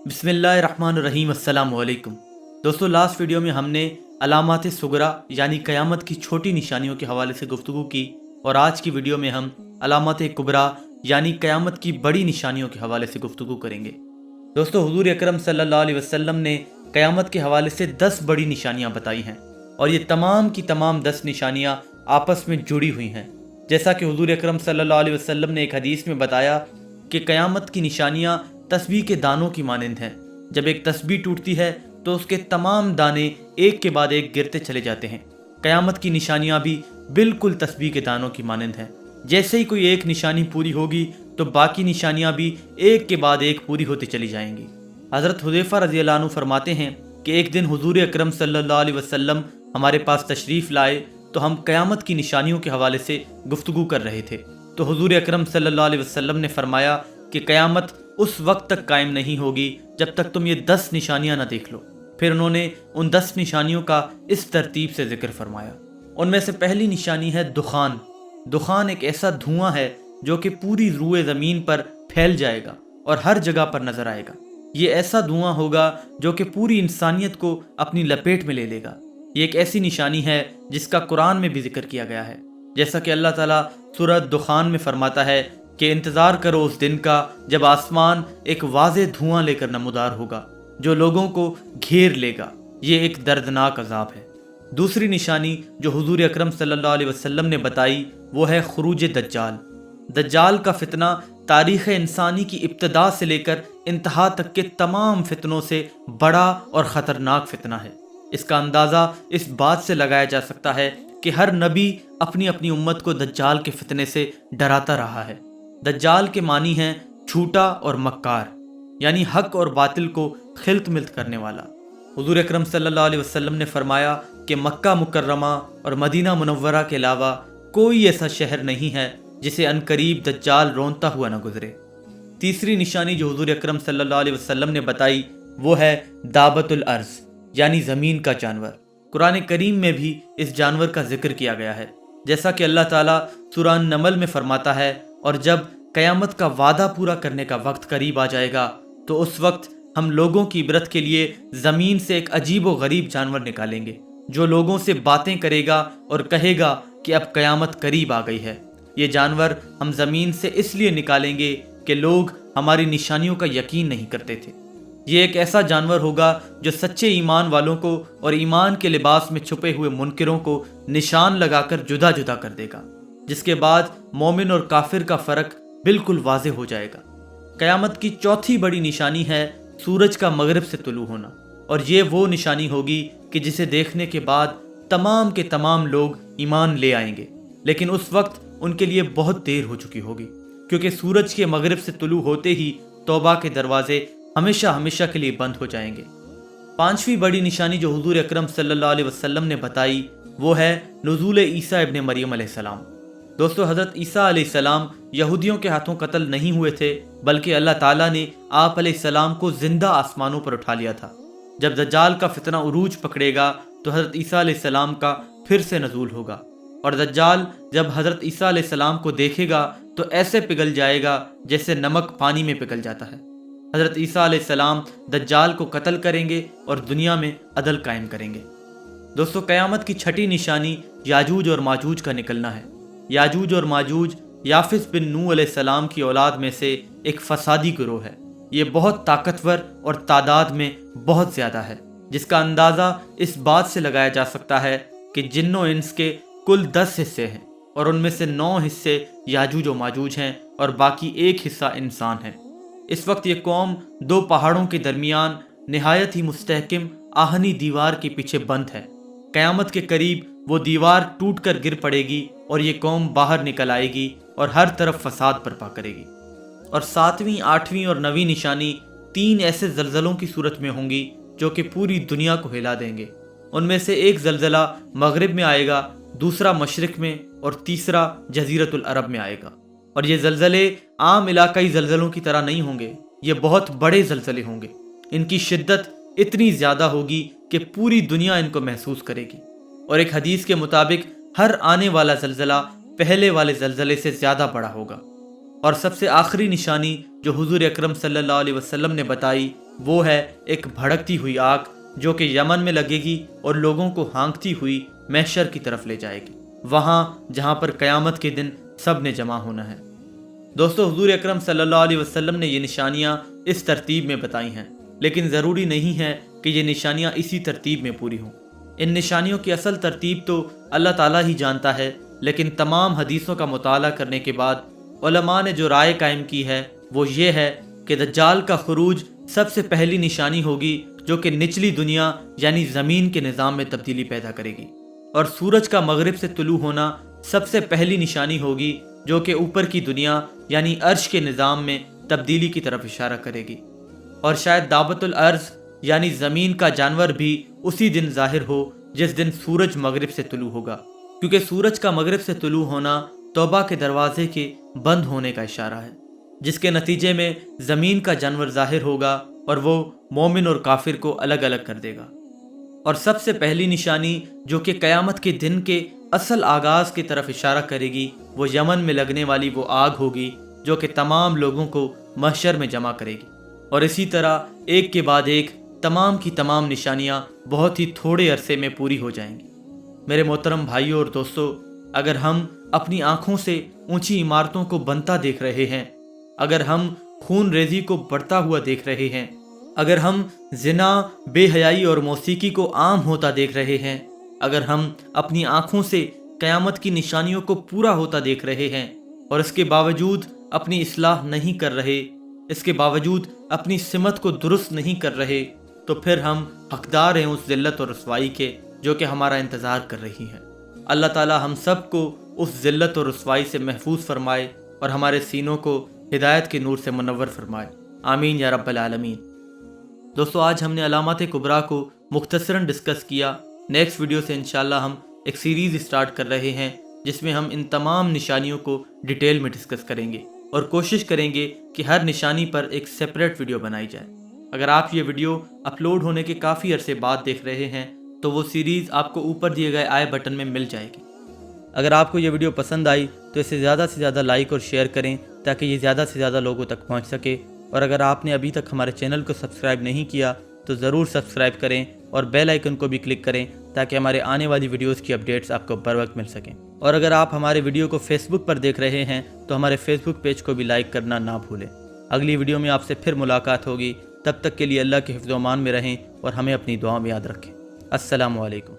बिस्मिल्लाहिर्रहमानिर्रहीम। अस्सलाम वालेकुम दोस्तों, लास्ट वीडियो में हमने अलामात सुगरा यानी क़यामत की छोटी निशानियों के हवाले से गुफ्तगू की और आज की वीडियो में हम अलामात कुबरा यानी क़यामत की बड़ी निशानियों के हवाले से गुफ्तगू करेंगे। दोस्तों, हुज़ूर अकरम सल्लल्लाहु अलैहि वसल्लम ने क़यामत के हवाले से 10 बड़ी निशानियाँ बताई हैं और ये तमाम की तमाम 10 निशानियाँ आपस में जुड़ी हुई हैं। जैसा कि हुज़ूर अकरम सल्लल्लाहु अलैहि वसल्लम ने एक हदीस में बताया कि क़यामत की निशानियाँ तस्बीह के दानों की मानंद हैं। जब एक तस्बीह टूटती है तो उसके तमाम दाने एक के बाद एक गिरते चले जाते हैं। क़यामत की निशानियाँ भी बिल्कुल तस्बीह के दानों की मानंद हैं। जैसे ही कोई एक निशानी पूरी होगी तो बाकी निशानियाँ भी एक के बाद एक पूरी होती चली जाएंगी। हज़रत हुज़ैफ़ा रज़ियल्लाहु अन्हु फरमाते हैं कि एक दिन हुज़ूर अकरम सल्लल्लाहु अलैहि वसल्लम हमारे पास तशरीफ़ लाए तो हम क़यामत की निशानियों के हवाले से गुफ्तगू कर रहे थे। तो हुज़ूर अकरम सल्लल्लाहु अलैहि वसल्लम ने फरमाया कि क़यामत उस वक्त तक कायम नहीं होगी जब तक तुम ये 10 निशानियां ना देख लो। फिर उन्होंने उन 10 निशानियों का इस तरतीब से जिक्र फरमाया। उनमें से पहली निशानी है दुखान। दुखान एक ऐसा धुआं है जो कि पूरी रूए ज़मीन पर फैल जाएगा और हर जगह पर नजर आएगा। ये ऐसा धुआं होगा जो कि पूरी इंसानियत को अपनी लपेट में ले लेगा। ये एक ऐसी निशानी है जिसका कुरान में भी जिक्र किया गया है। जैसा कि अल्लाह ताला सूरह दुखान में फरमाता है कि इंतज़ार करो उस दिन का जब आसमान एक वाज़े धुआं लेकर नमूदार होगा जो लोगों को घेर लेगा। ये एक दर्दनाक अजाब है। दूसरी निशानी जो हुज़ूर अकरम सल्लल्लाहु अलैहि वसल्लम ने बताई वो है खुरूज दज्जाल। दज्जाल का फितना तारीख़ इंसानी की इब्तदा से लेकर इंतहा तक के तमाम फितनों से बड़ा और ख़तरनाक फितना है। इसका अंदाज़ा इस बात से लगाया जा सकता है कि हर नबी अपनी अपनी उम्मत को दज्जाल के फितने से डराता रहा है। दज्जाल के मानी हैं झूठा और मक्कार, यानी हक और बातिल को खिल्त मिल्त करने वाला। हुज़ूर अकरम सल्लल्लाहु अलैहि वसल्लम ने फरमाया कि मक्का मुकर्रमा और मदीना मुनव्वरा के अलावा कोई ऐसा शहर नहीं है जिसे अनकरीब दज्जाल रोंता हुआ न गुजरे। तीसरी निशानी जो हुज़ूर अकरम सल्लल्लाहु अलैहि वसल्लम ने बताई वो है दाबतुल अर्ज़ यानी ज़मीन का जानवर। कुरान करीम में भी इस जानवर का जिक्र किया गया है। जैसा कि अल्लाह ताला सूरह नमल में फरमाता है, और जब क़यामत का वादा पूरा करने का वक्त करीब आ जाएगा तो उस वक्त हम लोगों की इबरत के लिए ज़मीन से एक अजीब व गरीब जानवर निकालेंगे जो लोगों से बातें करेगा और कहेगा कि अब क़यामत करीब आ गई है। ये जानवर हम ज़मीन से इसलिए निकालेंगे कि लोग हमारी निशानियों का यकीन नहीं करते थे। ये एक ऐसा जानवर होगा जो सच्चे ईमान वालों को और ईमान के लिबास में छुपे हुए मुनकिरों को निशान लगाकर जुदा जुदा कर देगा, जिसके बाद मोमिन और काफिर का फ़र्क बिल्कुल वाज़े हो जाएगा। क़यामत की चौथी बड़ी निशानी है सूरज का मगरिब से तुलू होना, और ये वो निशानी होगी कि जिसे देखने के बाद तमाम के तमाम लोग ईमान ले आएंगे, लेकिन उस वक्त उनके लिए बहुत देर हो चुकी होगी, क्योंकि सूरज के मगरिब से तुलू होते ही तौबा के दरवाजे हमेशा हमेशा के लिए बंद हो जाएंगे। पांचवी बड़ी निशानी जो हुज़ूर अकरम सल्लल्लाहु अलैहि वसल्लम ने बताई वो है नुज़ूल ईसा इब्न मरियम अलैहिस्सलाम। दोस्तों, हज़रत ईसा अलैहिस्सलाम यहूदियों के हाथों कत्ल नहीं हुए थे, बल्कि अल्लाह ताला ने आप अलैहिस्सलाम को जिंदा आसमानों पर उठा लिया था। जब दज्जाल का फितना उरूज पकड़ेगा तो हज़रत ईसा अलैहिस्सलाम का फिर से नज़ूल होगा, और दज्जाल जब हज़रत ईसा अलैहिस्सलाम को देखेगा तो ऐसे पिघल जाएगा जैसे नमक पानी में पिघल जाता है। हज़रत ईसा अलैहिस्सलाम दज्जाल को कत्ल करेंगे और दुनिया में अदल कायम करेंगे। दोस्तों, क़यामत की छठी निशानी याजूज और माजूज का निकलना है। याजूज और माजूज याफिस बिन नूह अलैहिस्सलाम की औलाद में से एक फसादी गिरोह है। ये बहुत ताकतवर और तादाद में बहुत ज़्यादा है, जिसका अंदाज़ा इस बात से लगाया जा सकता है कि जिन्नो इंस के कुल 10 हिस्से हैं और उनमें से 9 हिस्से याजूज और माजूज हैं और बाकी एक हिस्सा इंसान है। इस वक्त ये कौम 2 पहाड़ों के दरमियान नहायत ही मुस्तहकिम आहनी दीवार के पीछे बंद है। क़यामत के करीब वो दीवार टूट कर गिर पड़ेगी और ये कौम बाहर निकल आएगी और हर तरफ फसाद बर्पा करेगी। और 7वीं, 8वीं और 9वीं निशानी 3 ऐसे जल्जलों की सूरत में होंगी जो कि पूरी दुनिया को हिला देंगे। उनमें से एक जल्जला मगरिब में आएगा, दूसरा मशरिक में और तीसरा जजीरतुल अरब में आएगा। और ये जल्जले आम इलाकाई जल्जलों की तरह नहीं होंगे, ये बहुत बड़े जल्जले होंगे। इनकी शिद्दत इतनी ज़्यादा होगी कि पूरी दुनिया इनको महसूस करेगी। और एक हदीस के मुताबिक हर आने वाला जल्जला पहले वाले जल्जले से ज़्यादा बड़ा होगा। और सबसे आखिरी निशानी जो हुजूर अकरम सल्लल्लाहु अलैहि वसल्लम ने बताई وہ ہے ایک بھڑکتی ہوئی آگ جو کہ یمن میں لگے گی اور لوگوں کو ہانکتی ہوئی محشر کی طرف لے جائے گی، وہاں جہاں پر قیامت کے دن سب نے جمع ہونا ہے۔ دوستو، حضور اکرم صلی اللہ علیہ وسلم نے یہ نشانیاں اس ترتیب میں بتائی ہیں، لیکن ضروری نہیں ہے کہ یہ نشانیاں اسی ترتیب میں پوری ہوں۔ ان نشانیوں کی اصل ترتیب تو اللہ تعالیٰ ہی جانتا ہے، لیکن تمام حدیثوں کا مطالعہ کرنے کے بعد علماء نے جو رائے قائم کی ہے وہ یہ ہے کہ دجال کا خروج سب سے پہلی نشانی ہوگی جو کہ نچلی دنیا یعنی زمین کے نظام میں تبدیلی پیدا کرے گی، اور سورج کا مغرب سے طلوع ہونا سب سے پہلی نشانی ہوگی جو کہ اوپر کی دنیا یعنی عرش کے نظام میں تبدیلی کی طرف اشارہ کرے گی، اور شاید دعوت الارض یعنی زمین کا جانور بھی اسی دن ظاہر ہو جس دن سورج مغرب سے طلوع ہوگا، کیونکہ سورج کا مغرب سے طلوع ہونا توبہ کے دروازے کے بند ہونے کا اشارہ ہے، جس کے نتیجے میں زمین کا جانور ظاہر ہوگا اور وہ مومن اور کافر کو الگ الگ کر دے گا۔ اور سب سے پہلی نشانی جو کہ قیامت کے دن کے اصل آغاز کی طرف اشارہ کرے گی وہ یمن میں لگنے والی وہ آگ ہوگی جو کہ تمام لوگوں کو محشر میں جمع کرے گی، اور اسی طرح ایک کے بعد ایک تمام کی تمام نشانیاں بہت ہی تھوڑے عرصے میں پوری ہو جائیں گی۔ میرے محترم بھائیوں اور دوستو، اگر ہم اپنی آنکھوں سے اونچی عمارتوں کو بنتا دیکھ رہے ہیں، اگر ہم خون ریزی کو بڑھتا ہوا دیکھ رہے ہیں، اگر ہم زنا، بے حیائی اور موسیقی کو عام ہوتا دیکھ رہے ہیں، اگر ہم اپنی آنکھوں سے قیامت کی نشانیوں کو پورا ہوتا دیکھ رہے ہیں اور اس کے باوجود اپنی اصلاح نہیں کر رہے، اس کے باوجود اپنی سمت کو درست نہیں کر رہے، تو پھر ہم حقدار ہیں اس ذلت اور رسوائی کے جو کہ ہمارا انتظار کر رہی ہے۔ اللہ تعالی ہم سب کو اس ذلت اور رسوائی سے محفوظ فرمائے اور ہمارے سینوں کو ہدایت کے نور سے منور فرمائے، آمین یا رب العالمین۔ دوستو، آج ہم نے علامات کبریٰ کو مختصراً ڈسکس کیا۔ نیکسٹ ویڈیو سے انشاءاللہ ہم ایک سیریز اسٹارٹ کر رہے ہیں جس میں ہم ان تمام نشانیوں کو ڈیٹیل میں ڈسکس کریں گے اور کوشش کریں گے کہ ہر نشانی پر ایک سیپریٹ ویڈیو بنائی جائے۔ اگر آپ یہ ویڈیو اپلوڈ ہونے کے کافی عرصے بعد دیکھ رہے ہیں تو وہ سیریز آپ کو اوپر دیے گئے آئی بٹن میں مل جائے گی۔ اگر آپ کو یہ ویڈیو پسند آئی تو اسے زیادہ سے زیادہ لائک اور شیئر کریں تاکہ یہ زیادہ سے زیادہ لوگوں تک پہنچ سکے، اور اگر آپ نے ابھی تک ہمارے چینل کو سبسکرائب نہیں کیا تو ضرور سبسکرائب کریں اور بیل آئیکن کو بھی کلک کریں تاکہ ہمارے آنے والی ویڈیوز کی اپڈیٹس آپ کو بر وقت مل سکیں۔ اور اگر آپ ہمارے ویڈیو کو فیس بک پر دیکھ رہے ہیں تو ہمارے فیس بک پیج کو بھی لائک کرنا نہ بھولیں۔ اگلی ویڈیو میں آپ سے پھر ملاقات ہوگی، تب تک کے لیے اللہ کے حفظ و امان میں رہیں اور ہمیں اپنی دعاؤں میں یاد رکھیں۔ السلام علیکم۔